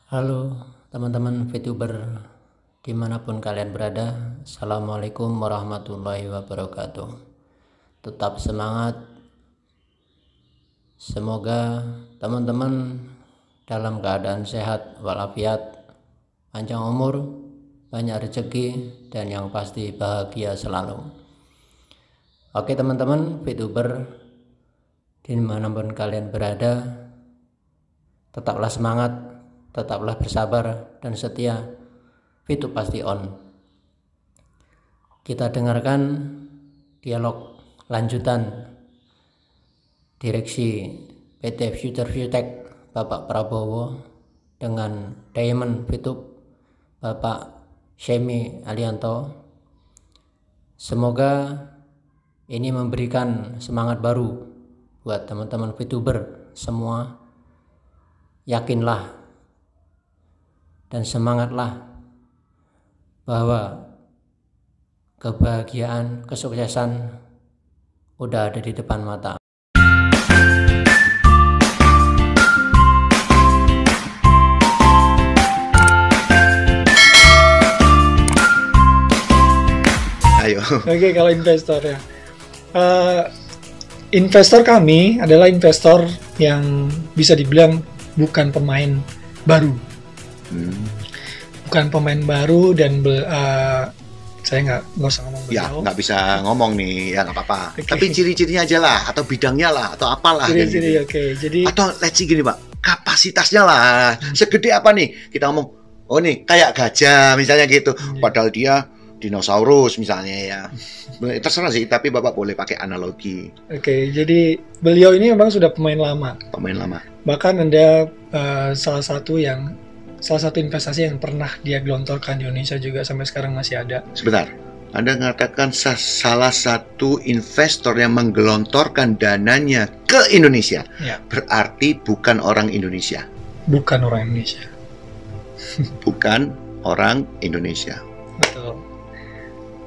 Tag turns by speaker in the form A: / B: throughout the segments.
A: Halo teman-teman VTuber dimanapun kalian berada. Assalamualaikum warahmatullahi wabarakatuh. Tetap semangat. Semoga teman-teman dalam keadaan sehat walafiat, panjang umur, banyak rezeki, dan yang pasti bahagia selalu. Oke teman-teman VTuber dimanapun kalian berada, tetaplah semangat, tetaplah bersabar dan setia. VTube pasti on. Kita dengarkan dialog lanjutan direksi PT Future Tech Bapak Prabowo dengan Diamond VTube Bapak Shemi Alianto. Semoga ini memberikan semangat baru buat teman-teman VTuber semua. Yakinlah dan semangatlah bahwa kebahagiaan, kesuksesan udah ada di depan mata.
B: Ayo.
C: Oke, kalau investor ya, investor kami adalah investor yang bisa dibilang bukan pemain baru. Bukan pemain baru dan saya nggak usah ngomong
B: Ya,
C: beliau.
B: nggak bisa ngomong nih, ya nggak apa-apa.
C: Oke.
B: Tapi ciri-cirinya aja lah, atau bidangnya lah, atau apalah.
C: Ciri-ciri,
B: gitu.
C: oke. Jadi
B: Atau let's see gini Pak, kapasitasnya lah, segede apa nih? Kita ngomong, oh nih kayak gajah misalnya gitu. Padahal dia dinosaurus misalnya ya. Terserah sih, tapi Bapak boleh pakai analogi.
C: oke, jadi beliau ini memang sudah pemain lama.
B: Pemain lama.
C: Bahkan Anda salah satu investasi yang pernah dia gelontorkan di Indonesia juga sampai sekarang masih ada.
B: Sebentar, Anda mengatakan salah satu investor yang menggelontorkan dananya ke Indonesia.
C: Ya.
B: Berarti bukan orang Indonesia.
C: Bukan orang Indonesia.
B: Bukan orang Indonesia.
C: Betul.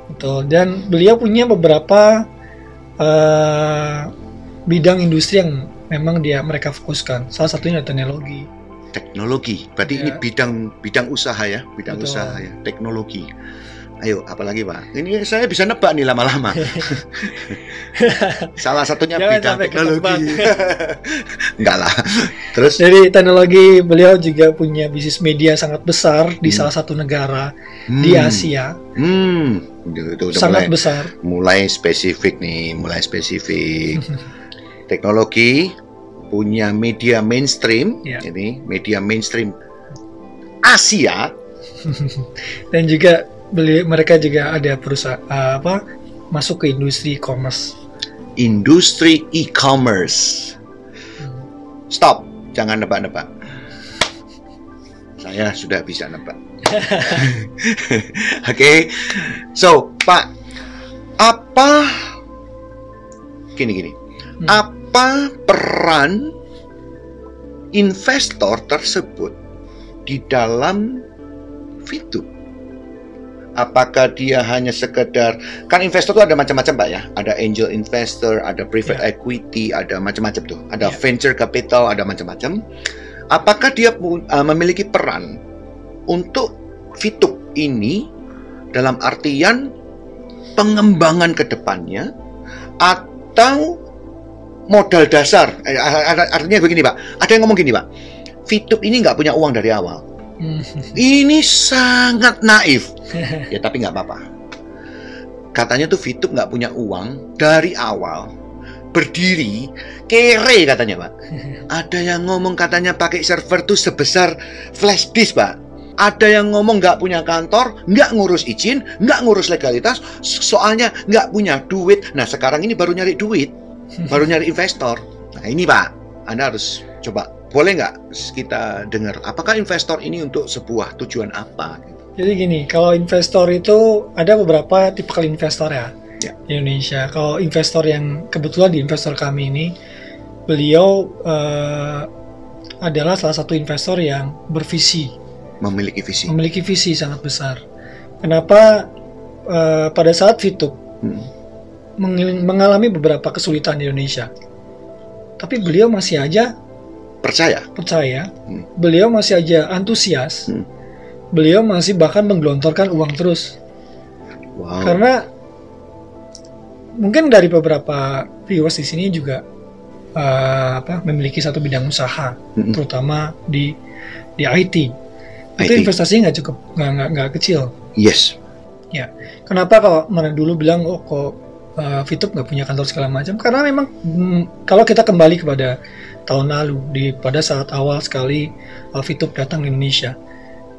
C: Betul. Dan beliau punya beberapa bidang industri yang memang mereka fokuskan. Salah satunya teknologi.
B: Teknologi, berarti
C: Ya.
B: ini bidang usaha ya, bidang
C: Betul.
B: usaha ya, teknologi. Ayo, apalagi Pak? Ini saya bisa nebak nih lama-lama. Salah satunya
C: Jangan
B: bidang
C: sampai
B: teknologi. Enggak lah. Terus
C: Jadi teknologi, beliau juga punya bisnis media sangat besar di salah satu negara di Asia.
B: itu udah
C: Sangat besar.
B: mulai spesifik nih, mulai spesifik. Teknologi punya media mainstream,
C: Ya.
B: ini media mainstream Asia.
C: Dan juga mereka juga ada perusahaan masuk ke industri e-commerce.
B: Industri e-commerce. Stop, jangan nebak-nebak. Saya sudah bisa nebak. Oke. So, Pak, apa gini. Apa peran investor tersebut di dalam VTube? Apakah dia hanya sekedar, kan investor itu ada macam-macam Pak ya, ada angel investor, ada private equity, ada macam-macam tuh, ada venture capital, ada macam-macam. Apakah dia memiliki peran untuk VTube ini dalam artian pengembangan ke depannya atau modal dasar? Artinya begini Pak, ada yang ngomong gini Pak, VTube ini nggak punya uang dari awal. Ini sangat naif. Ya tapi nggak apa-apa. Katanya tuh VTube nggak punya uang dari awal. Berdiri, kere katanya Pak. Ada yang ngomong katanya pakai server tuh sebesar flash disk Pak. Ada yang ngomong nggak punya kantor, nggak ngurus izin, nggak ngurus legalitas, soalnya nggak punya duit. Nah sekarang ini baru nyari duit, baru nyari investor. Nah ini Pak, Anda harus coba, boleh nggak kita dengar, apakah investor ini untuk sebuah tujuan apa?
C: Jadi gini, kalau investor itu ada beberapa tipe investor ya di Indonesia. Kalau investor yang kebetulan di investor kami ini, beliau adalah salah satu investor yang bervisi. Memiliki visi sangat besar. Kenapa pada saat VTube mengalami beberapa kesulitan di Indonesia, tapi beliau masih aja
B: Percaya.
C: Beliau masih aja antusias. Beliau masih bahkan menggelontorkan uang terus.
B: Wow.
C: Karena mungkin dari beberapa viewers di sini juga memiliki satu bidang usaha, terutama di IT. Itu investasinya nggak kecil.
B: Yes.
C: Ya. Kenapa kalau mana dulu bilang kok Fitup nggak punya kantor segala macam? Karena memang kalau kita kembali kepada tahun lalu, pada saat awal sekali Fitup datang ke Indonesia,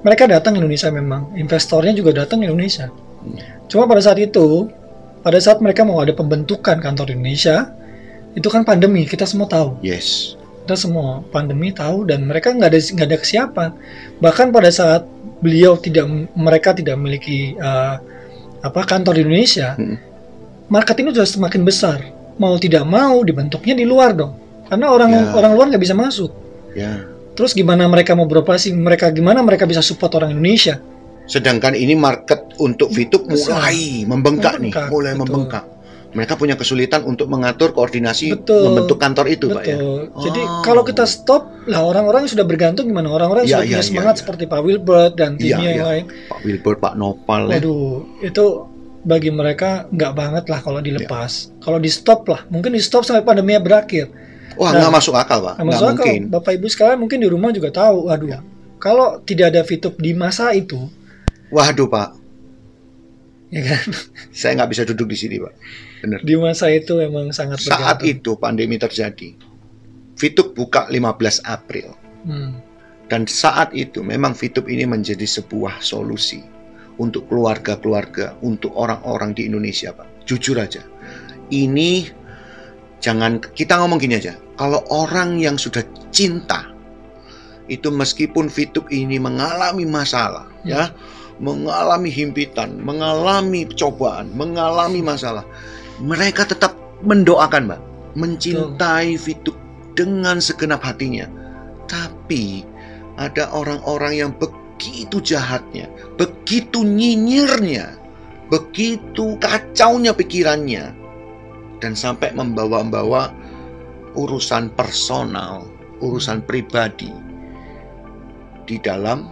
C: mereka datang ke Indonesia memang, investornya juga datang ke Indonesia. Cuma pada saat mereka mau ada pembentukan kantor di Indonesia, itu kan pandemi, kita semua tahu.
B: Yes.
C: Kita semua pandemi tahu, dan mereka nggak ada kesiapan. Bahkan pada saat mereka tidak memiliki kantor di Indonesia, market ini sudah semakin besar. Mau tidak mau dibentuknya di luar dong, karena orang luar nggak bisa masuk. Terus gimana mereka mau beroperasi? Gimana mereka bisa support orang Indonesia?
B: Sedangkan ini market untuk Fitup mulai membengkak. Membengkak. Mereka punya kesulitan untuk mengatur koordinasi membentuk kantor itu, Pak ya.
C: Jadi kalau kita stop, lah orang-orang yang sudah bergantung gimana? Orang-orang yang sudah punya semangat seperti Pak Wilbert dan timnya yang lain.
B: Pak Wilbert, Pak Nopal.
C: Waduh, itu bagi mereka nggak banget lah kalau dilepas. Kalau di stop lah, mungkin di stop sampai pandeminya berakhir.
B: Wah, nggak masuk akal, Pak.
C: Nggak mungkin. Bapak Ibu sekalian mungkin di rumah juga tahu. Waduh, kalau tidak ada Fitup di masa itu,
B: waduh, Pak.
C: Ya kan?
B: Saya nggak bisa duduk di sini, Pak. Benar.
C: Di masa itu memang sangat bergantung.
B: Saat itu pandemi terjadi, Fitup buka 15 April. Dan saat itu memang Fitup ini menjadi sebuah solusi untuk keluarga-keluarga, untuk orang-orang di Indonesia, Pak. Jujur aja, ini jangan kita ngomong gini aja. Kalau orang yang sudah cinta, itu meskipun Fitup ini mengalami masalah, mengalami himpitan, mengalami cobaan, mengalami masalah, mereka tetap mendoakan, Mbak, mencintai Fitup dengan segenap hatinya. Tapi ada orang-orang yang begitu jahatnya, begitu nyinyirnya, begitu kacaunya pikirannya, dan sampai membawa-bawa urusan personal, urusan pribadi di dalam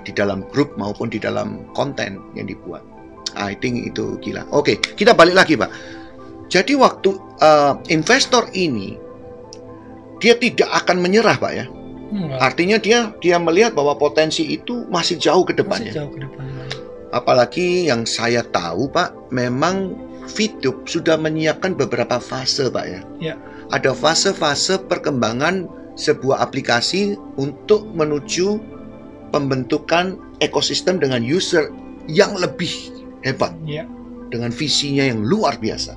B: di dalam grup maupun di dalam konten yang dibuat. I think itu gila. Oke, kita balik lagi, Pak. Jadi waktu investor ini dia tidak akan menyerah, Pak ya. Artinya dia melihat bahwa potensi itu masih jauh ke depannya. Apalagi yang saya tahu, Pak, memang Fitup sudah menyiapkan beberapa fase, Pak ya. Ada fase-fase perkembangan sebuah aplikasi untuk menuju pembentukan ekosistem dengan user yang lebih hebat, dengan visinya yang luar biasa.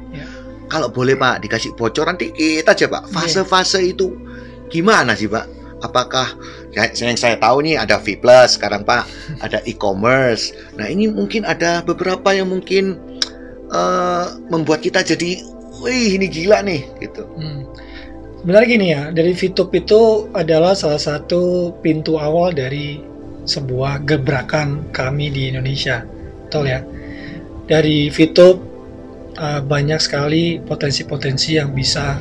B: Kalau boleh, Pak, dikasih bocoran dikit aja, Pak, fase-fase itu gimana sih, Pak? Apakah yang saya tahu nih ada V+, sekarang, Pak, ada e-commerce. Nah, ini mungkin ada beberapa yang mungkin membuat kita jadi, wih, ini gila nih, gitu.
C: Sebenarnya gini ya, dari Fitup itu adalah salah satu pintu awal dari sebuah gebrakan kami di Indonesia, betul ya. Dari Fitup banyak sekali potensi-potensi yang bisa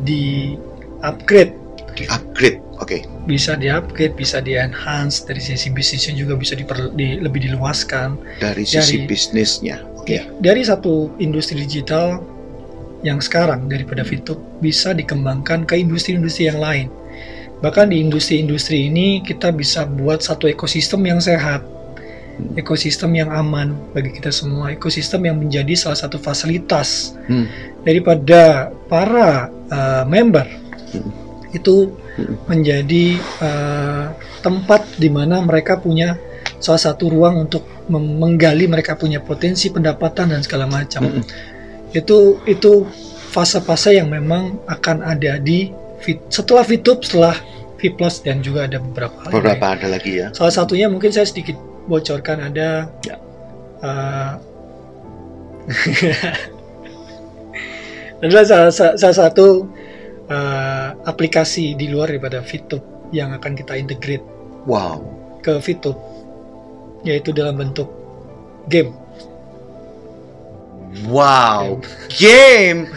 C: di-upgrade. Bisa di-upgrade, bisa di-enhance. Dari sisi bisnisnya juga bisa lebih diluaskan.
B: Dari sisi bisnisnya.
C: Dari satu industri digital yang sekarang daripada Fitup bisa dikembangkan ke industri-industri yang lain. Bahkan di industri-industri ini kita bisa buat satu ekosistem yang sehat, ekosistem yang aman bagi kita semua, ekosistem yang menjadi salah satu fasilitas daripada para member. Itu menjadi tempat di mana mereka punya salah satu ruang untuk menggali mereka punya potensi pendapatan dan segala macam. Itu fase-fase yang memang akan ada setelah Fitup, setelah V+, dan juga ada beberapa
B: ada lagi ya.
C: Salah satunya mungkin saya sedikit bocorkan, ada adalah salah satu aplikasi di luar daripada Fitup yang akan kita integrate ke Fitup, yaitu dalam bentuk game.
B: Game.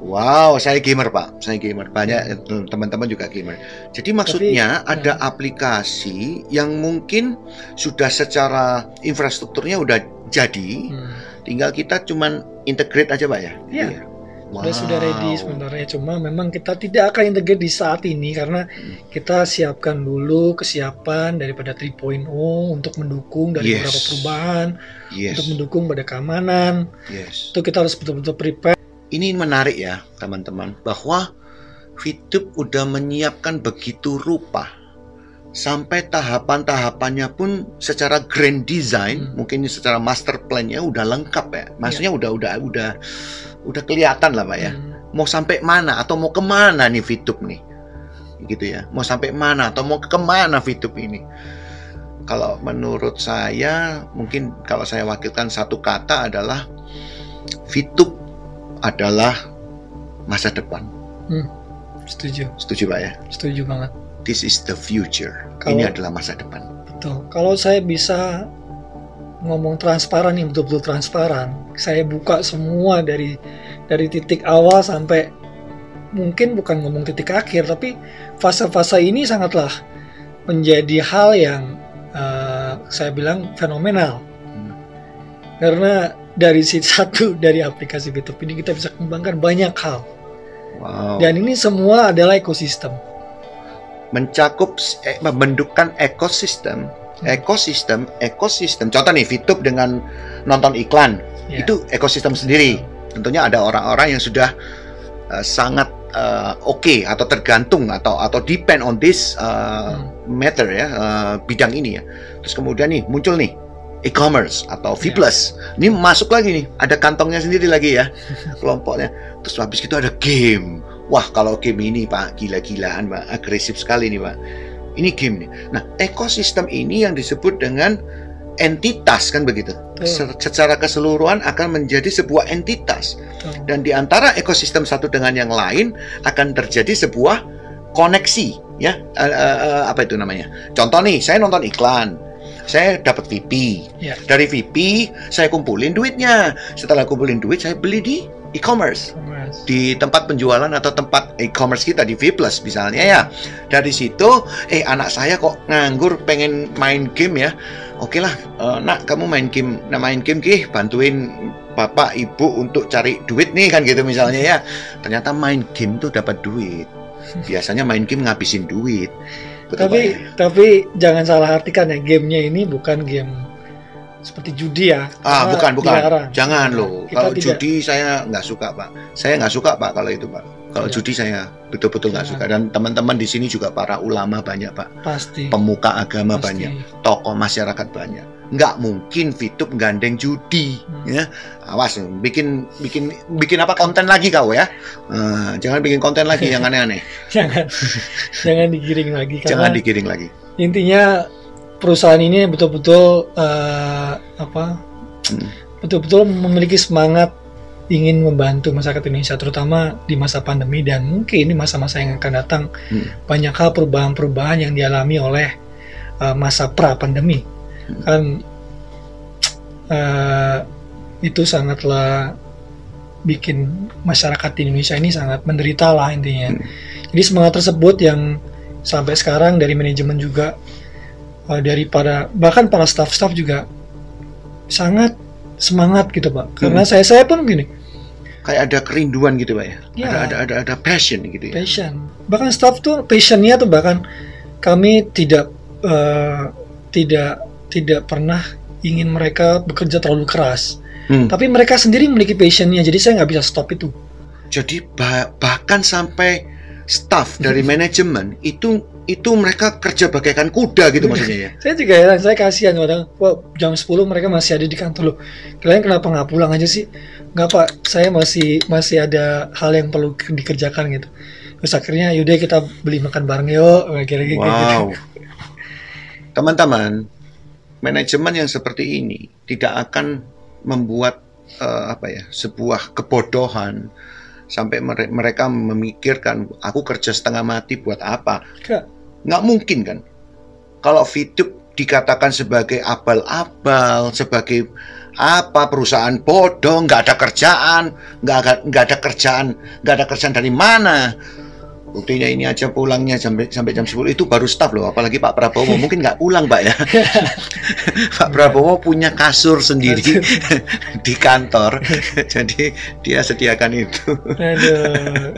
B: Wow, saya gamer Pak, saya gamer. Banyak teman-teman juga gamer. Jadi maksudnya ada aplikasi yang mungkin sudah secara infrastrukturnya udah jadi, tinggal kita cuman integrate aja Pak ya?
C: Iya. Sudah ready sebenarnya, cuma memang kita tidak akan integrate di saat ini karena kita siapkan dulu kesiapan daripada 3.0 untuk mendukung dari beberapa perubahan, untuk mendukung pada keamanan. Itu kita harus betul-betul prepare.
B: Ini menarik ya teman-teman, bahwa VTube udah menyiapkan begitu rupa sampai tahapan-tahapannya pun secara grand design, mungkin secara master plan-nya udah lengkap ya. Maksudnya udah kelihatan lah Pak ya. Mau sampai mana atau mau kemana nih VTube nih, gitu ya. Mau sampai mana atau mau kemana VTube ini? Kalau menurut saya, mungkin kalau saya wakilkan satu kata adalah VTube adalah masa depan.
C: Setuju
B: Pak ya?
C: Setuju banget.
B: This is the future. Ini adalah masa depan.
C: Betul. Kalau saya bisa ngomong transparan nih, betul-betul transparan, saya buka semua dari titik awal sampai mungkin bukan ngomong titik akhir, tapi fase-fase ini sangatlah menjadi hal yang saya bilang fenomenal. Karena dari dari aplikasi VTube ini kita bisa kembangkan banyak hal.
B: Wow.
C: Dan ini semua adalah ekosistem.
B: Mencakup membentukkan ekosistem. Contoh nih VTube dengan nonton iklan, itu ekosistem sendiri. Tentunya ada orang-orang yang sudah sangat oke atau tergantung atau depend on this matter ya, bidang ini ya. Terus kemudian nih muncul nih e-commerce atau V+. Ini masuk lagi nih, ada kantongnya sendiri lagi ya, kelompoknya. Terus habis itu ada game. Wah, kalau game ini Pak, gila-gilaan Pak, agresif sekali nih Pak. Ini game nih. Nah, ekosistem ini yang disebut dengan entitas kan begitu. Secara keseluruhan akan menjadi sebuah entitas. Dan di antara ekosistem satu dengan yang lain akan terjadi sebuah koneksi ya. Apa itu namanya? Contoh nih, saya nonton iklan. Saya dapat VP. Dari VP saya kumpulin duitnya. Setelah kumpulin duit saya beli di e-commerce. Di tempat penjualan atau tempat e-commerce kita di V+ misalnya ya. Dari situ anak saya kok nganggur pengen main game ya. Oke lah, nak kamu main game bantuin bapak ibu untuk cari duit nih kan gitu misalnya ya. Ternyata main game tuh dapat duit. Biasanya main game ngabisin duit.
C: Tapi jangan salah artikan ya, gamenya ini bukan game seperti judi ya.
B: Bukan.
C: Dilarang.
B: Jangan loh. Kalau judi saya nggak suka Pak. Saya nggak suka Pak kalau itu Pak. Kalau judi saya betul-betul nggak suka. Dan teman-teman di sini juga para ulama banyak Pak.
C: Pasti.
B: Pemuka agama banyak. Tokoh masyarakat banyak. Nggak mungkin VTube gandeng judi. Ya, awas bikin apa konten lagi kau ya. Jangan bikin konten lagi yang aneh-aneh.
C: jangan digiring lagi.
B: Jangan digiring lagi.
C: Intinya perusahaan ini betul-betul betul-betul memiliki semangat ingin membantu masyarakat Indonesia, terutama di masa pandemi dan mungkin di masa-masa yang akan datang. Banyak hal perubahan-perubahan yang dialami oleh masa pra-pandemi. Kan itu sangatlah bikin masyarakat di Indonesia ini sangat menderita lah intinya. Jadi semangat tersebut yang sampai sekarang dari manajemen juga, bahkan para staff-staff juga sangat semangat gitu Pak. Karena saya pun gini,
B: kayak ada kerinduan gitu Pak ya. Ada passion gitu ya.
C: Passion. Bahkan staff tuh passionnya tuh bahkan kami tidak pernah ingin mereka bekerja terlalu keras. Tapi mereka sendiri memiliki passionnya, jadi saya nggak bisa stop itu.
B: Jadi bahkan sampai staff dari manajemen itu mereka kerja bagaikan kuda gitu maksudnya ya.
C: Saya juga heran, saya kasihan kadang, jam 10 mereka masih ada di kantor loh. Kalian kenapa nggak pulang aja sih? Nggak Pak, saya masih ada hal yang perlu dikerjakan gitu. Terus akhirnya yaudah kita beli makan bareng yuk, kira-kira gitu.
B: Teman-teman, manajemen yang seperti ini tidak akan membuat sebuah kebodohan sampai mereka memikirkan aku kerja setengah mati buat apa. Nggak mungkin kan. Kalau VTube dikatakan sebagai abal-abal, sebagai apa, perusahaan bodoh, nggak ada kerjaan, nggak ada kerjaan dari mana? Buktinya ini aja pulangnya sampai jam 10 itu baru staff loh, apalagi Pak Prabowo mungkin nggak pulang Pak ya. Pak Prabowo punya kasur sendiri di kantor, jadi dia sediakan itu.
C: Aduh,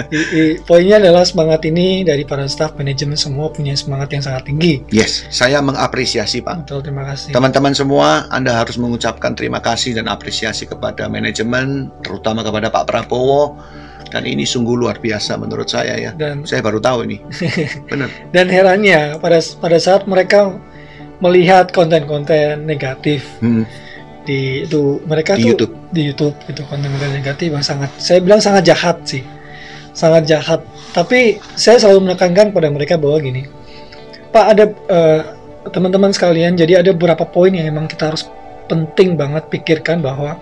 C: poinnya adalah semangat ini dari para staff manajemen semua punya semangat yang sangat tinggi.
B: Yes, saya mengapresiasi Pak.
C: Betul, terima kasih.
B: Teman-teman semua, Anda harus mengucapkan terima kasih dan apresiasi kepada manajemen, terutama kepada Pak Prabowo. Dan ini sungguh luar biasa menurut saya ya. Dan saya baru tahu ini. Benar.
C: Dan herannya pada saat mereka melihat konten-konten negatif di itu mereka
B: di
C: tuh
B: YouTube.
C: Di YouTube itu konten-konten negatif yang saya bilang sangat jahat sih. Sangat jahat. Tapi saya selalu menekankan pada mereka bahwa gini. Pak, ada teman-teman sekalian, jadi ada beberapa poin yang memang kita harus penting banget pikirkan bahwa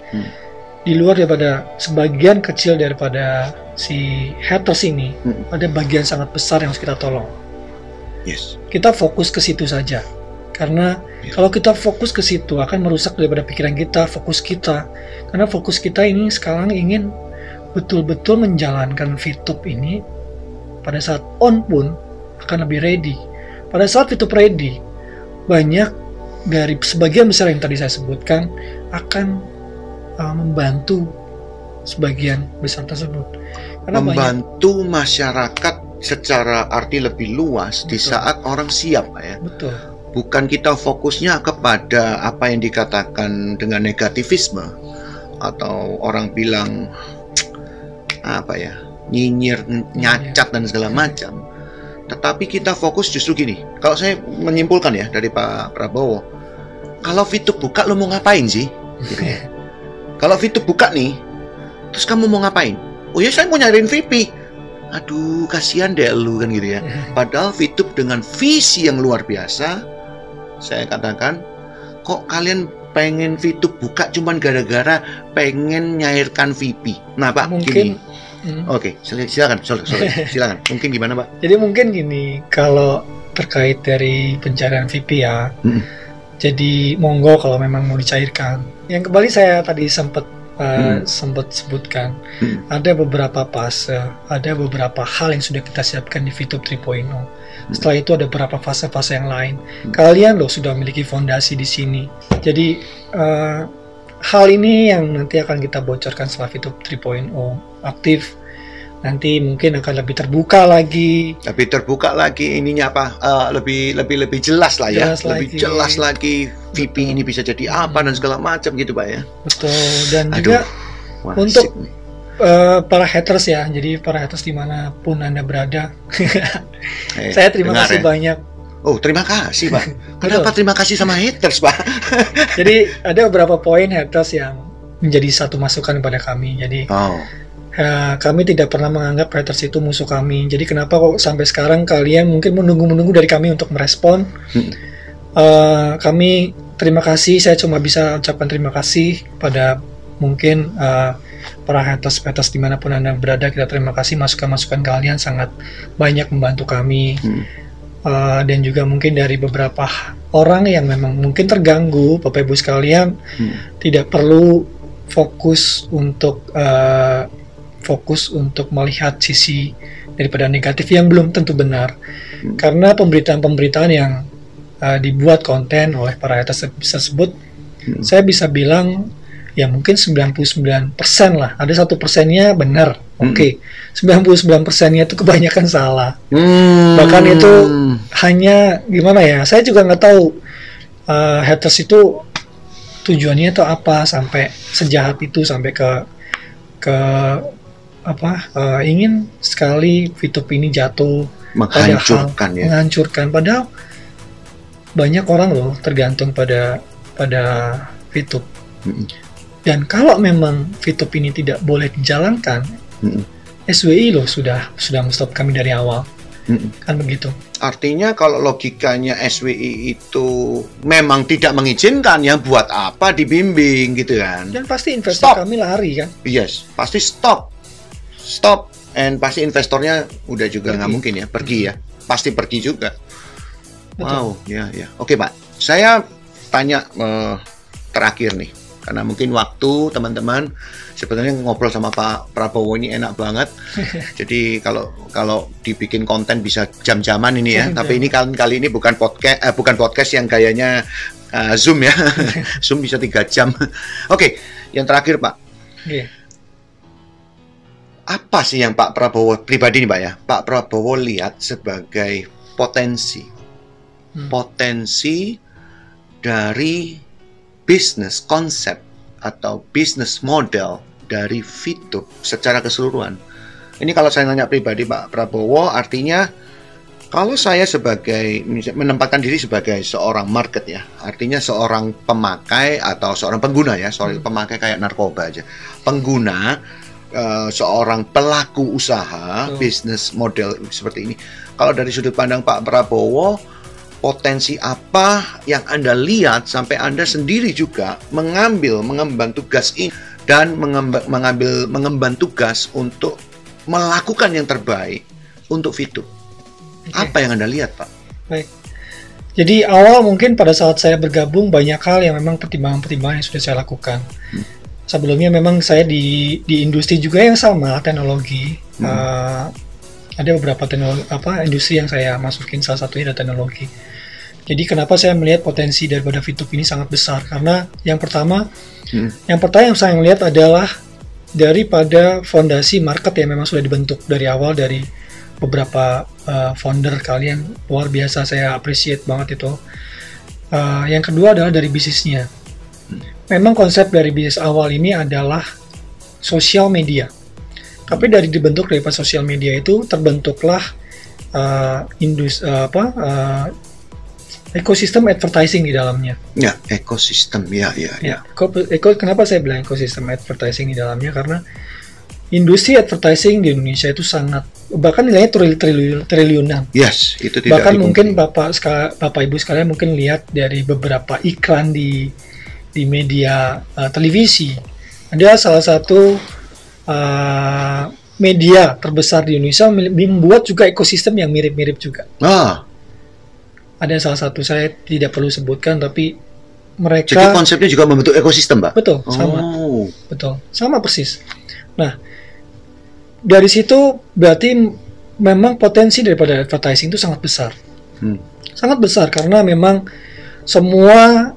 C: di luar daripada sebagian kecil daripada si haters ini, ada bagian sangat besar yang harus kita tolong.
B: Yes.
C: Kita fokus ke situ saja. Karena kalau kita fokus ke situ akan merusak daripada pikiran kita, fokus kita. Karena fokus kita ini sekarang ingin betul-betul menjalankan VTube ini pada saat on pun akan lebih ready. Pada saat VTube ready, banyak dari sebagian besar yang tadi saya sebutkan akan membantu sebagian besar tersebut. Karena
B: membantu masyarakat secara arti lebih luas. Betul. Di saat orang siap, Pak ya.
C: Betul.
B: Bukan kita fokusnya kepada apa yang dikatakan dengan negativisme atau orang bilang apa ya, nyinyir, nyacat dan segala macam. Tetapi kita fokus justru gini. Kalau saya menyimpulkan ya dari Pak Prabowo, kalau VTube buka lo mau ngapain sih? Gitu ya. Kalau VTube buka nih, terus kamu mau ngapain? Oh ya, saya mau nyariin VP. Aduh, kasihan deh lu kan gitu ya. Padahal VTube dengan visi yang luar biasa, saya katakan, kok kalian pengen VTube buka cuman gara-gara pengen nyairkan VP. Nah Pak,
C: mungkin,
B: gini. Oke, silakan. Silakan. Mungkin gimana Pak?
C: Jadi mungkin gini, kalau terkait dari pencarian VP ya. Jadi monggo kalau memang mau dicairkan. Yang kembali saya tadi sempat sebutkan, ada beberapa fase, ada beberapa hal yang sudah kita siapkan di VTube 3.0. Setelah itu ada beberapa fase-fase yang lain. Kalian loh sudah memiliki fondasi di sini. Jadi hal ini yang nanti akan kita bocorkan setelah VTube 3.0 aktif. Nanti mungkin akan lebih terbuka lagi.
B: Lebih terbuka lagi ininya apa? Lebih jelas lah ya. Lebih jelas lagi VP ini bisa jadi apa dan segala macam gitu Pak ya.
C: Betul. Dan juga untuk para haters ya. Jadi para haters dimanapun Anda berada. Saya terima kasih banyak.
B: Oh, terima kasih Pak. Kenapa terima kasih sama haters Pak?
C: Jadi ada beberapa poin haters yang menjadi satu masukan kepada kami. Jadi kami tidak pernah menganggap haters itu musuh kami. Jadi kenapa kok sampai sekarang kalian mungkin menunggu dari kami untuk merespon? Kami terima kasih. Saya cuma bisa ucapkan terima kasih pada mungkin para haters dimanapun Anda berada. Kita terima kasih, masukan-masukan kalian sangat banyak membantu kami. Dan juga mungkin dari beberapa orang yang memang mungkin terganggu, Bapak Ibu sekalian, tidak perlu fokus untuk melihat sisi daripada negatif yang belum tentu benar. Karena pemberitaan-pemberitaan yang dibuat konten oleh para haters tersebut, saya bisa bilang ya mungkin 99% lah. Ada 1%-nya benar. Oke. 99%-nya itu kebanyakan salah. Bahkan itu hanya gimana ya? Saya juga nggak tahu haters itu tujuannya itu apa sampai sejahat itu, sampai ke ingin sekali VTube ini jatuh, menghancurkan. Padahal banyak orang loh tergantung pada VTube. Dan kalau memang VTube ini tidak boleh dijalankan, SWI loh sudah stop kami dari awal. Kan begitu.
B: Artinya kalau logikanya SWI itu memang tidak mengizinkan, ya buat apa dibimbing gitu kan?
C: Dan pasti investor kami lari kan?
B: Yes, pasti stop, and pasti investornya udah juga nggak mungkin ya pergi ya, pasti pergi juga. Betul. Wow, ya. Oke Pak, Saya tanya terakhir nih, karena mungkin waktu teman-teman sebetulnya ngobrol sama Pak Prabowo ini enak banget. Jadi kalau dibikin konten bisa jam-jaman ini ya. Tapi ini kali ini bukan podcast yang gayanya Zoom ya. Zoom bisa 3 jam. Oke, yang terakhir Pak. Apa sih yang Pak Prabowo pribadi nih Pak ya? Pak Prabowo lihat sebagai potensi dari bisnis konsep atau bisnis model dari VTube secara keseluruhan. Ini kalau saya nanya pribadi Pak Prabowo, artinya kalau saya menempatkan diri sebagai seorang market ya, artinya seorang pemakai atau seorang pengguna ya, pemakai kayak narkoba aja, pengguna, seorang pelaku usaha bisnis model seperti ini. Kalau dari sudut pandang Pak Prabowo, potensi apa yang Anda lihat sampai Anda sendiri juga mengemban tugas ini dan mengemban tugas untuk melakukan yang terbaik untuk VTube. Apa yang Anda lihat, Pak?
C: Baik. Jadi awal mungkin pada saat saya bergabung banyak hal yang memang pertimbangan-pertimbangan yang sudah saya lakukan. Sebelumnya memang saya di industri juga yang sama, teknologi. Ada beberapa industri yang saya masukin, salah satunya adalah teknologi. Jadi kenapa saya melihat potensi daripada VTube ini sangat besar? Karena yang pertama yang saya lihat adalah daripada fondasi market yang memang sudah dibentuk dari awal dari beberapa founder kalian, luar biasa, saya appreciate banget itu. Yang kedua adalah dari bisnisnya. Memang konsep dari bisnis awal ini adalah sosial media. Tapi dari dibentuk dari sosial media itu terbentuklah ekosistem advertising di dalamnya.
B: Ya, ekosistem ya.
C: Kenapa saya bilang ekosistem advertising di dalamnya? Karena industri advertising di Indonesia itu sangat, bahkan nilainya triliunan.
B: Yes, itu tidak
C: bahkan mungkin Bapak Ibu sekalian mungkin lihat dari beberapa iklan di media televisi. Ada salah satu media terbesar di Indonesia membuat juga ekosistem yang mirip-mirip juga. Ada salah satu, saya tidak perlu sebutkan, tapi mereka.
B: Jadi konsepnya juga membentuk ekosistem, Pak?
C: Betul, sama. Betul, sama persis. Nah, dari situ berarti memang potensi daripada advertising itu sangat besar. Sangat besar karena memang semua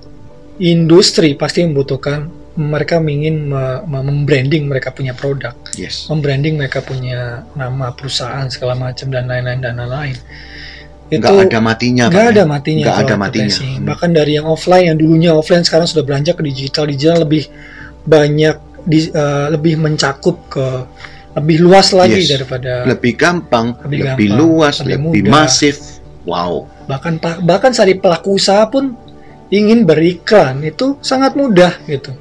C: industri pasti membutuhkan, mereka ingin membranding mereka punya produk, membranding mereka punya nama perusahaan segala macam dan lain-lain.
B: Nggak ada matinya.
C: Bahkan dari yang offline, yang dulunya offline sekarang sudah beranjak ke digital lebih banyak, lebih mencakup ke lebih luas lagi daripada
B: lebih gampang, lebih luas, lebih masif. Wow.
C: Bahkan dari pelaku usaha pun ingin beriklan itu sangat mudah gitu.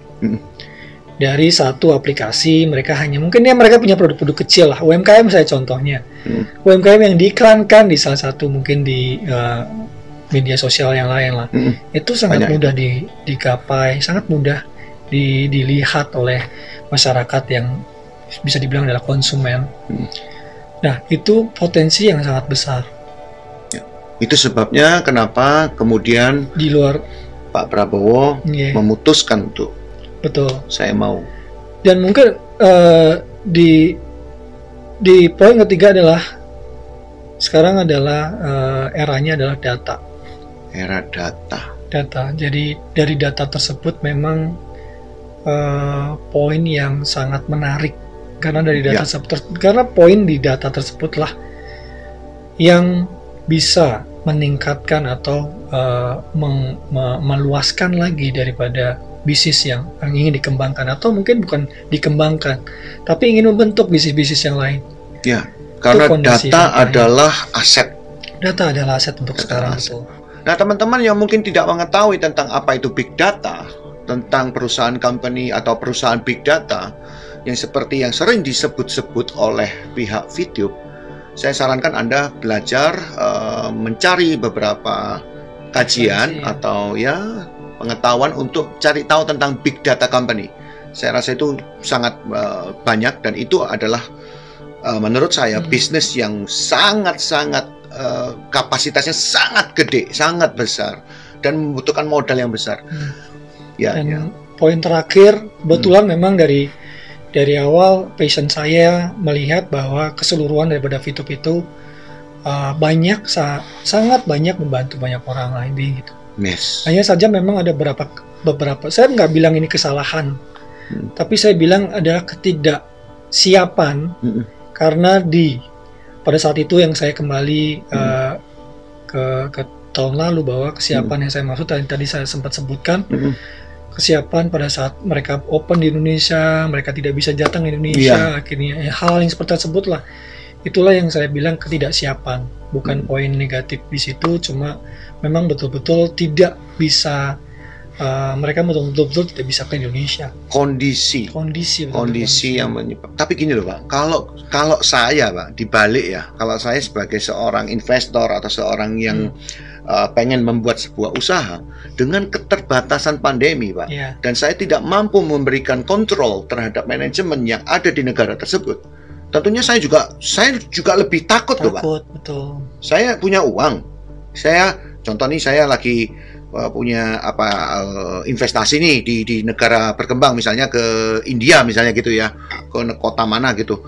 C: Dari satu aplikasi mereka mereka punya produk-produk kecil lah, UMKM saya contohnya. UMKM yang diiklankan di salah satu mungkin di media sosial yang lain lah. Itu sangat mudah digapai, sangat mudah dilihat oleh masyarakat yang bisa dibilang adalah konsumen. Nah, itu potensi yang sangat besar.
B: Itu sebabnya kenapa kemudian
C: di luar
B: Pak Prabowo memutuskan untuk saya mau.
C: Dan mungkin di poin ketiga adalah sekarang adalah eranya adalah data.
B: Era data.
C: Jadi dari data tersebut memang poin yang sangat menarik karena dari data karena poin di data tersebutlah yang bisa meningkatkan atau meluaskan lagi daripada bisnis yang ingin dikembangkan, atau mungkin bukan dikembangkan tapi ingin membentuk bisnis-bisnis yang lain.
B: Ya, karena data adalah aset.
C: Data adalah aset untuk sekarang itu.
B: Nah, teman-teman yang mungkin tidak mengetahui tentang apa itu big data, tentang perusahaan company atau perusahaan big data yang seperti yang sering disebut-sebut oleh pihak VTube, saya sarankan Anda belajar mencari beberapa kajian atau pengetahuan untuk cari tahu tentang big data company. Saya rasa itu sangat banyak, dan itu adalah menurut saya bisnis yang sangat-sangat kapasitasnya sangat gede, sangat besar. dan membutuhkan modal yang besar. Ya,
C: Dan
B: ya.
C: poin terakhir, kebetulan memang dari awal passion saya melihat bahwa keseluruhan daripada VTube itu sangat banyak membantu banyak orang lain gitu.
B: Yes.
C: Hanya saja memang ada beberapa, saya nggak bilang ini kesalahan, tapi saya bilang ada ketidaksiapan karena pada saat itu yang saya kembali ke tahun lalu, bahwa kesiapan yang saya maksud tadi saya sempat sebutkan, kesiapan pada saat mereka open di Indonesia, mereka tidak bisa datang ke Indonesia, akhirnya hal yang seperti tersebut lah. Itulah yang saya bilang ketidaksiapan, bukan poin negatif di situ, cuma memang betul-betul tidak bisa, mereka betul-betul tidak bisa ke Indonesia.
B: Kondisi yang menyebabkan. Tapi gini loh Pak, kalau saya Pak dibalik ya, kalau saya sebagai seorang investor atau seorang yang pengen membuat sebuah usaha dengan keterbatasan pandemi Pak, dan saya tidak mampu memberikan kontrol terhadap manajemen yang ada di negara tersebut, tentunya saya juga lebih takut loh Pak.
C: Betul.
B: Saya punya uang, contoh nih, saya lagi punya investasi nih di negara berkembang, misalnya ke India misalnya gitu ya, ke kota mana gitu.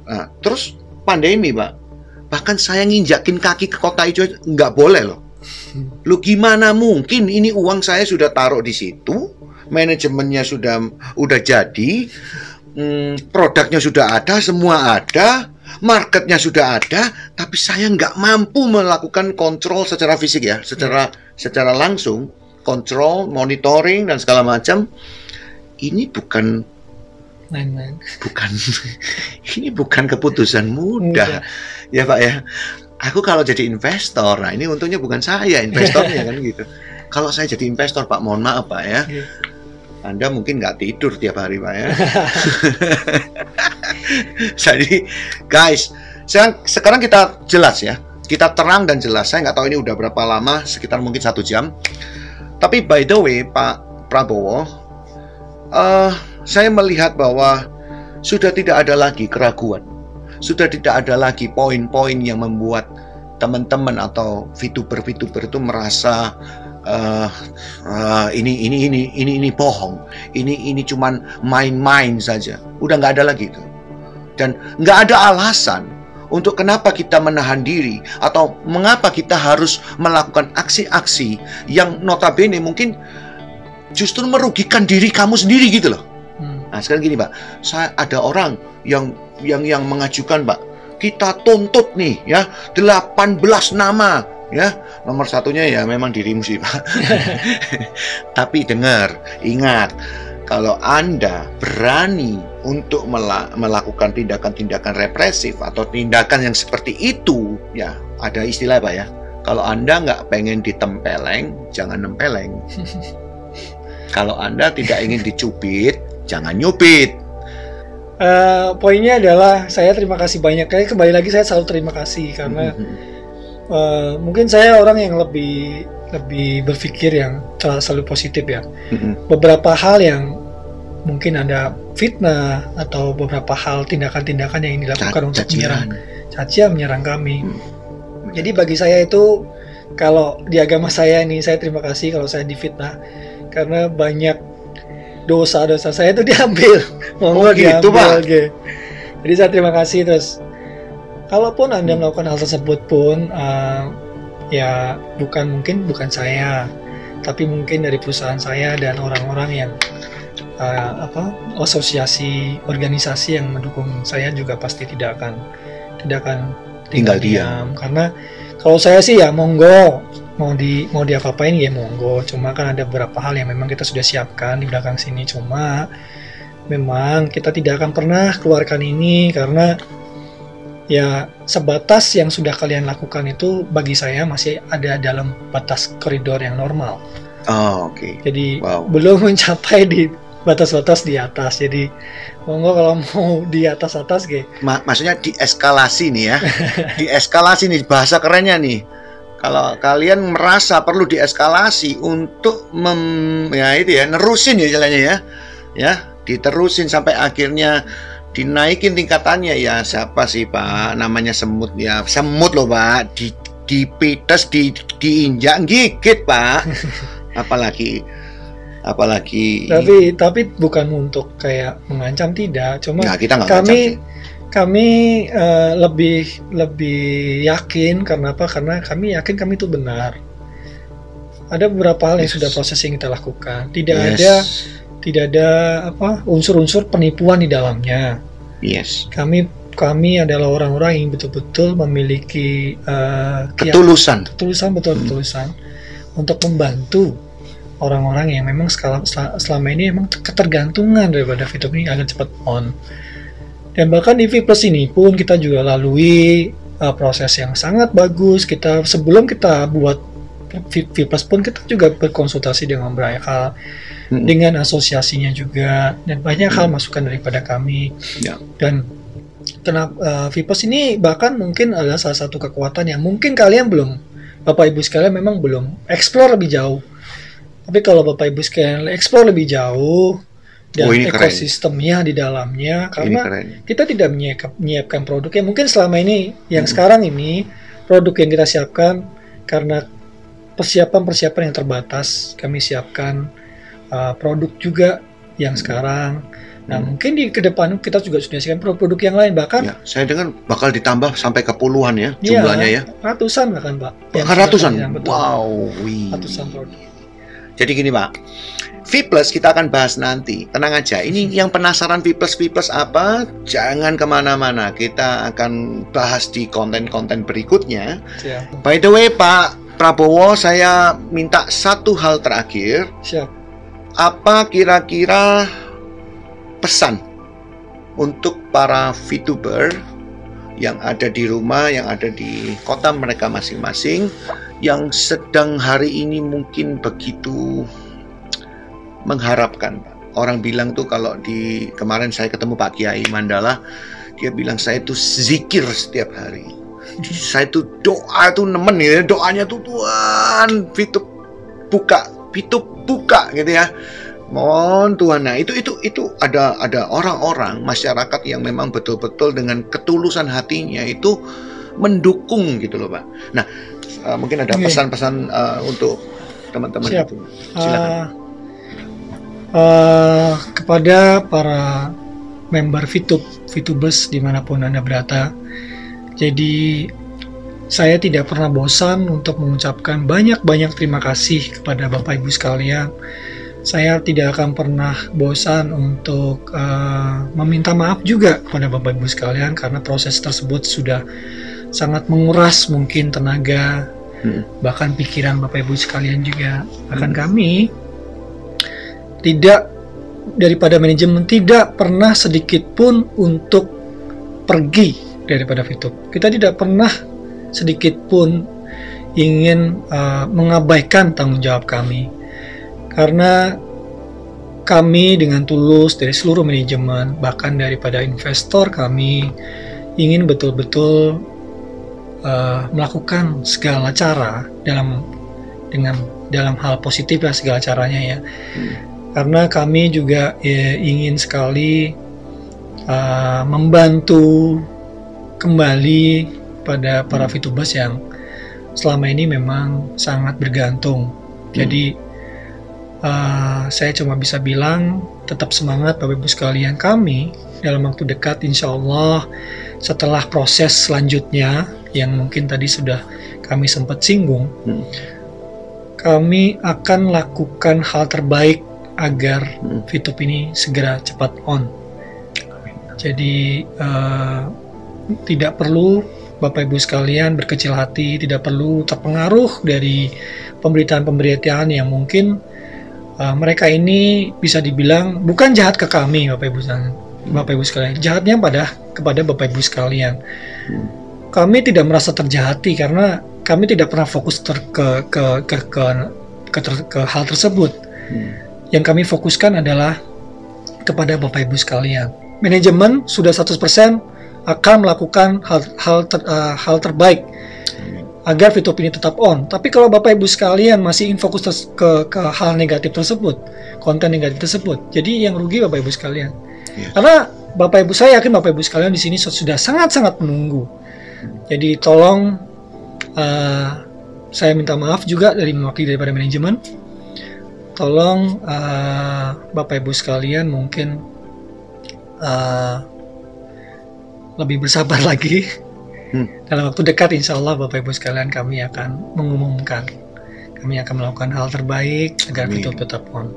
B: Nah, terus pandemi Pak, bahkan saya nginjakin kaki ke kota itu nggak boleh loh. Lu gimana mungkin, ini uang saya sudah taruh di situ, manajemennya udah jadi, produknya sudah ada, semua ada, marketnya sudah ada, tapi saya nggak mampu melakukan kontrol secara fisik ya, secara langsung, kontrol, monitoring dan segala macam. Ini bukan ini bukan keputusan mudah, ya Pak ya. Aku kalau jadi investor, nah ini untungnya bukan saya investornya kan gitu. Kalau saya jadi investor Pak, mohon maaf Pak ya, Anda mungkin nggak tidur tiap hari Pak ya. Jadi guys, sekarang kita jelas ya, kita terang dan jelas. Saya nggak tahu ini udah berapa lama, sekitar mungkin 1 jam. Tapi by the way Pak Prabowo, saya melihat bahwa sudah tidak ada lagi keraguan, sudah tidak ada lagi poin-poin yang membuat teman-teman atau VTuber itu merasa ini bohong, ini cuman main-main saja. Udah nggak ada lagi itu, dan nggak ada alasan untuk kenapa kita menahan diri atau mengapa kita harus melakukan aksi-aksi yang notabene mungkin justru merugikan diri kamu sendiri gitu loh. Nah sekarang gini Pak, ada orang yang mengajukan Pak, kita tuntut nih ya 18 nama ya, nomor satunya ya memang dirimu sih Pak. Tapi ingat, kalau Anda berani untuk melakukan tindakan-tindakan represif atau tindakan yang seperti itu, ya ada istilah Pak ya, kalau Anda nggak pengen ditempeleng, jangan nempeleng. Kalau Anda tidak ingin dicubit, jangan nyubit.
C: Poinnya adalah saya terima kasih banyak. Kembali lagi saya selalu terima kasih karena mungkin saya orang yang lebih berpikir yang selalu positif ya. Beberapa hal yang mungkin ada fitnah atau beberapa hal tindakan-tindakan yang dilakukan untuk menyerang kami. Jadi bagi saya itu, kalau di agama saya ini, saya terima kasih kalau saya difitnah karena banyak dosa-dosa saya itu diambil.
B: Gitu Pak.
C: Jadi saya terima kasih. Terus kalaupun Anda melakukan hal tersebut pun ya bukan saya, tapi mungkin dari perusahaan saya dan orang-orang yang asosiasi organisasi yang mendukung saya juga pasti tidak akan tinggal diam. Karena kalau saya sih ya monggo, mau diapa-apain ya monggo. Cuma kan ada beberapa hal yang memang kita sudah siapkan di belakang sini. Cuma memang kita tidak akan pernah keluarkan ini karena ya sebatas yang sudah kalian lakukan itu bagi saya masih ada dalam batas koridor yang normal.
B: Oke.
C: Jadi belum mencapai di batas-batas di atas. Jadi monggo kalau mau di atas
B: maksudnya dieskalasi nih ya. Dieskalasi nih bahasa kerennya nih. Kalau kalian merasa perlu dieskalasi untuk nerusin ya jalannya ya, diterusin sampai akhirnya dinaikin tingkatannya ya. Siapa sih Pak namanya semut ya, semut loh Pak, dipites, diinjak, gigit Pak. apalagi
C: tapi bukan untuk kayak mengancam, tidak, cuma
B: nah, kita nggak ngancam sih.
C: kami lebih yakin. Karena apa? Karena kami yakin kami itu benar. Ada beberapa hal yang sudah proses yang kita lakukan, tidak ada unsur-unsur penipuan di dalamnya. Kami adalah orang-orang yang betul-betul memiliki ketulusan untuk membantu orang-orang yang memang selama ini memang ketergantungan daripada VTube ini agar cepat on. Dan bahkan di V Plus ini pun kita juga lalui proses yang sangat bagus. Sebelum kita buat V Plus pun kita juga berkonsultasi dengan banyak hal, dengan asosiasinya juga, dan banyak hal masukan daripada kami. Dan V Plus ini bahkan mungkin adalah salah satu kekuatan yang mungkin kalian belum, Bapak Ibu sekalian memang belum explore lebih jauh. Tapi kalau Bapak Ibu sekalian explore lebih jauh dan ekosistemnya di dalamnya, karena kita tidak menyiapkan produk yang mungkin selama ini, yang sekarang ini produk yang kita siapkan karena persiapan yang terbatas, kami siapkan produk juga yang sekarang. Nah, mungkin di ke depan kita juga sudah siapkan produk-produk yang lain, bahkan
B: saya dengar bakal ditambah sampai ke puluhan ya jumlahnya ya.
C: Ratusan bahkan Pak.
B: Ratusan. Wow.
C: Ratusan produk.
B: Jadi gini Pak, V Plus kita akan bahas nanti. Tenang aja, ini yang penasaran V Plus apa? Jangan kemana-mana. Kita akan bahas di konten-konten berikutnya.
C: Siap.
B: By the way Pak Prabowo, saya minta satu hal terakhir.
C: Siap.
B: Apa kira-kira pesan untuk para VTuber yang ada di rumah, yang ada di kota mereka masing-masing, yang sedang hari ini mungkin begitu mengharapkan? Orang bilang tuh, kalau kemarin saya ketemu Pak Kiai Mandala, dia bilang saya tuh zikir setiap hari. Saya tuh doa tuh nemen ya, doanya tuh Tuhan, VTube buka gitu ya. Mohon Tuhan. Nah, itu ada orang-orang masyarakat yang memang betul-betul dengan ketulusan hatinya itu mendukung gitu loh, Pak. Nah, mungkin ada pesan-pesan untuk teman-teman itu. Silakan.
C: Kepada para member VTubers dimanapun Anda berada, jadi saya tidak pernah bosan untuk mengucapkan banyak-banyak terima kasih kepada Bapak Ibu sekalian. Saya tidak akan pernah bosan untuk meminta maaf juga kepada Bapak Ibu sekalian, karena proses tersebut sudah sangat menguras mungkin tenaga, bahkan pikiran Bapak Ibu sekalian juga. Bahkan kami tidak, daripada manajemen, tidak pernah sedikit pun untuk pergi daripada VTube. Kita tidak pernah sedikit pun ingin mengabaikan tanggung jawab kami, karena kami dengan tulus dari seluruh manajemen, bahkan daripada investor kami, ingin betul-betul melakukan segala cara dalam hal positif lah, segala caranya ya. Karena kami juga ingin sekali membantu kembali pada para VTubers yang selama ini memang sangat bergantung. Jadi saya cuma bisa bilang tetap semangat Bapak Ibu sekalian. Kami dalam waktu dekat insya Allah, setelah proses selanjutnya yang mungkin tadi sudah kami sempat singgung, kami akan lakukan hal terbaik agar VTube ini segera cepat on. Jadi tidak perlu Bapak Ibu sekalian berkecil hati, tidak perlu terpengaruh dari pemberitaan-pemberitaan yang mungkin mereka ini bisa dibilang bukan jahat ke kami, Bapak Ibu sekalian. Jahatnya kepada Bapak Ibu sekalian. Kami tidak merasa terjahati karena kami tidak pernah fokus ke hal tersebut. Yang kami fokuskan adalah kepada Bapak Ibu sekalian. Manajemen sudah 100% akan melakukan hal terbaik agar VTube ini tetap on. Tapi kalau Bapak Ibu sekalian masih fokus ke hal negatif tersebut, konten negatif tersebut, jadi yang rugi Bapak Ibu sekalian. Karena Bapak Ibu, saya yakin Bapak Ibu sekalian di sini sudah sangat-sangat menunggu. Jadi tolong Saya minta maaf juga dari mewakili daripada manajemen. Tolong Bapak Ibu sekalian mungkin lebih bersabar lagi. Dalam waktu dekat insya Allah Bapak Ibu sekalian kami akan mengumumkan. Kami akan melakukan hal terbaik agar VTube tetap on.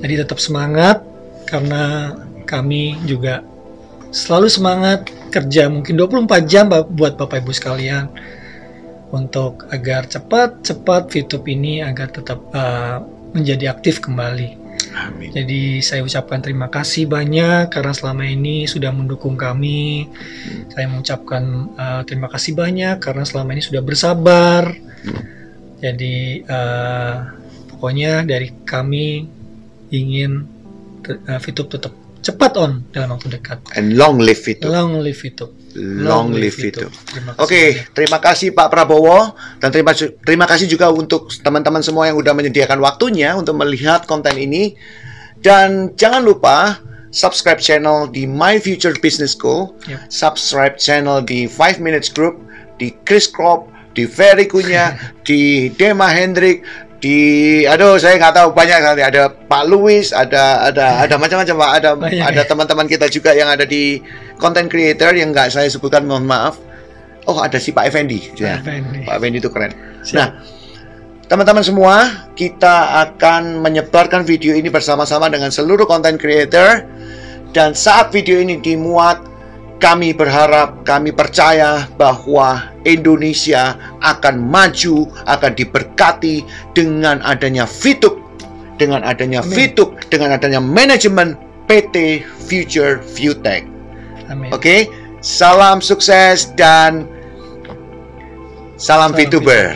C: Jadi tetap semangat, karena kami juga selalu semangat kerja mungkin 24 jam buat Bapak Ibu sekalian, untuk agar cepat VTube ini agar tetap menjadi aktif kembali.
B: Amin.
C: Jadi saya ucapkan terima kasih banyak karena selama ini sudah mendukung kami. Saya mengucapkan terima kasih banyak karena selama ini sudah bersabar. Jadi pokoknya dari kami ingin VTube tetap cepat on dalam waktu dekat.
B: And long live VTube.
C: Long live VTube.
B: Long live VTube.
C: Terima kasih
B: Oke,
C: banyak.
B: terima kasih Pak Prabowo, dan terima kasih juga untuk teman-teman semua yang udah menyediakan waktunya untuk melihat konten ini. Dan jangan lupa subscribe channel di My Future Business School, subscribe channel di 5 Minutes Group, di Chris Krop, di Ferry Kunya, di Dema Hendrik, di saya nggak tahu, banyak sekali, ada Pak Louis, ada macam-macam Pak, ada teman-teman kita juga yang ada di content creator yang nggak saya sebutkan, mohon maaf. Oh, ada si Pak Effendi, ya. Pak Effendi itu keren.
C: Siap.
B: Nah, teman-teman semua, kita akan menyebarkan video ini bersama-sama dengan seluruh content creator, dan saat video ini dimuat, kami berharap, kami percaya bahwa Indonesia akan maju, akan diberkati dengan adanya VTube, dengan adanya VTube, dengan adanya manajemen PT Future ViewTech. Oke, salam sukses dan salam VTuber.